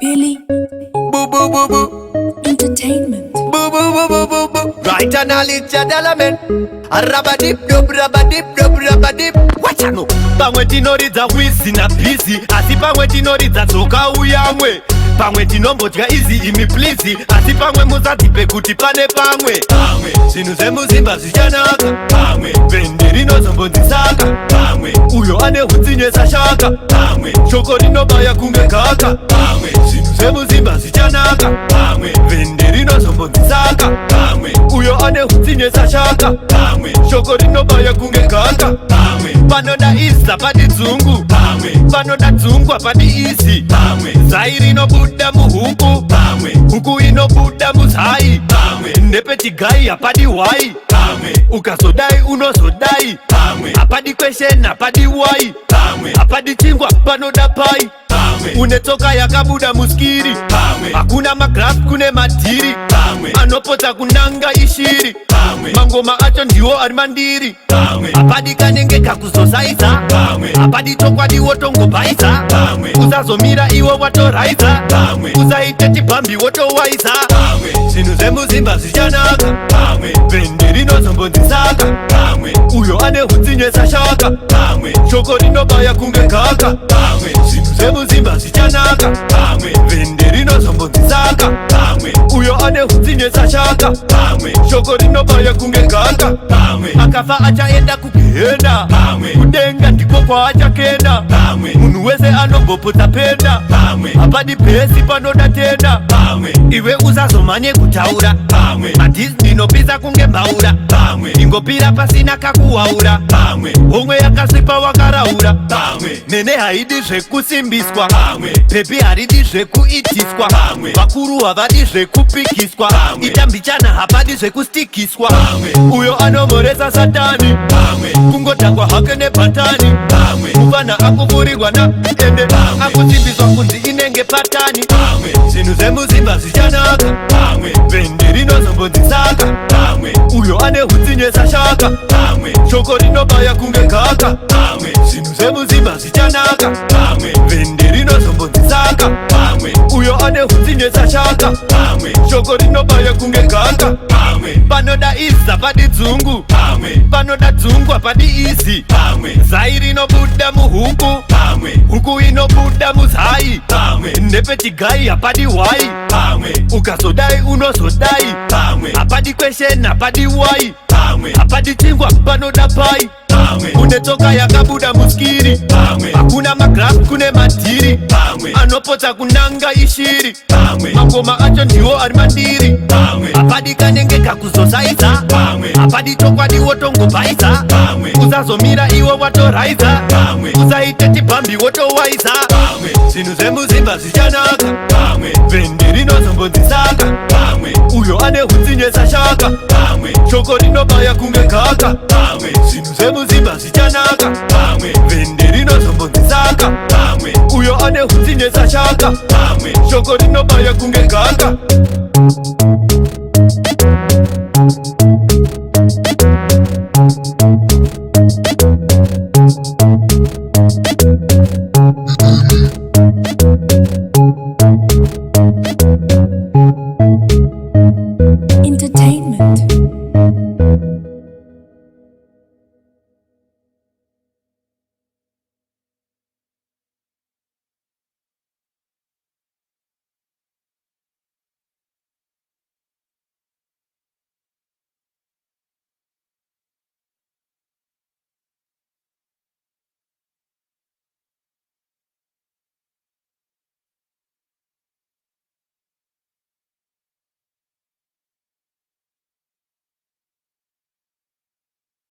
Billy Boo boo boo boo. Entertainment. Boo boo boo boo boo boo. Right and all it's a element. A rabadip dub rabadip. Watch out no. Pamwe tinoridza wizi na busy. Asi pamwe tinoridza tsoka uyamwe. Pamwe tinombodya izi imi please. Asi pamwe musadzipe kuti pane pamwe. Zvinhu zvemuzimba zvichanaka. Vende rinozombonzisaka. Uyo ane hutsinye sashaka. Shoko rinobaya kunge gaka. Zvinhu zvemuzimba zvichanaka. Vende rinozombonzisaka. Uyo ane hutsinye sashaka. Shoko rinobaya kunge gaka. Panoda isa padi dzungu. Panoda dzungu apadi isi. Zai rinobuda muhuku. Huku inobuda muzai. Nepetigai apadi wai. Ukazodai unozodai. Apadi question apadi wai. Apadi chingwa panoda pai. Unetoka yakabuda muskiri. Hakuna magraph kune madhiri. Anopota kunanga ishiri. Mangoma acho ndiwo ari mandiri. Apadi kanenge kakuzosaiza. Apadi chokwadi wotongobaiza. Usazomira iwo watoraidza. Usaite chibambi wotowaiza. Zvinhu zvemuzimba zvichanaka. Vende rinozombonzisaka. Uyo ane hutsinye sashaka. Shoko rinobaya kunge gaka. Zvinhu zvemuzimba zvichanaka. Vende rinozombonzisaka. Uyo ane hutsinye sashaka. Shoko rinobaya kunge gaka. Akafa achaenda kugehena. Kudenga ndiko kwaachakenda. Munhu wese anombopota penda. Apadi pesi panoda tenda. Iwe usazomanye kutaura. Madhizi ndinopisa kunge mbaura. Ingopira pasina kakuwaura. Homwe yakasvipa wakaraura. Nene haidi zvekusimbiswa. Pepi haridi zvekuitiswa. Vakuru havadi zvekupikiswa. Itambichana hapadi zvekustikiswa. Uyo anomoresa satani. Kungodhakwa hake nebhatani. Mufana akufurirwa na ende. Akusimbiswa kunzi inenge patani. Zvinhu zvemuzimba zvichanaka. Vende rinozombonzisaka. Uyo ane hutsinye sashaka. Shoko rinobaya kunge gaka. Zvinhu zvemuzimba zvichanaka. Vende rinozombonzisaka. Uyo ane hutsinye sashaka. Shoko rinobaya kunge gaka. Panoda isa padi dzungu. Panoda dzungu apadi isi. Zai rinobuda muhuku. Huku inobuda muzai. Nepetigai apadi wai. Ukazodai unozodai. Apadi question apadi wai. Apadi chingwa panoda pai. Unetoka yakabuda muskiri. Hakuna magraph kune madhiri. Anopota kunanga ishiri. Mangoma acho ndiwo ari mandiri. Apadi kanenge kakuzosaiza. Apadi chokwadi wotongobaiza. Usazomira iwo watoraidza. Usaite chibambi wotowaiza. Zvinhu zvemuzimba zvichanaka. Vende rinozombonzisaka. Uyo ane hutsinye sashaka. Shoko rinobaya kunge gaka. Zvinhu zvemuzimba zvichanaka. Vende rinozombonzisaka. Uyo ane hutsinye sashaka. Shoko rinobaya kunge gaka.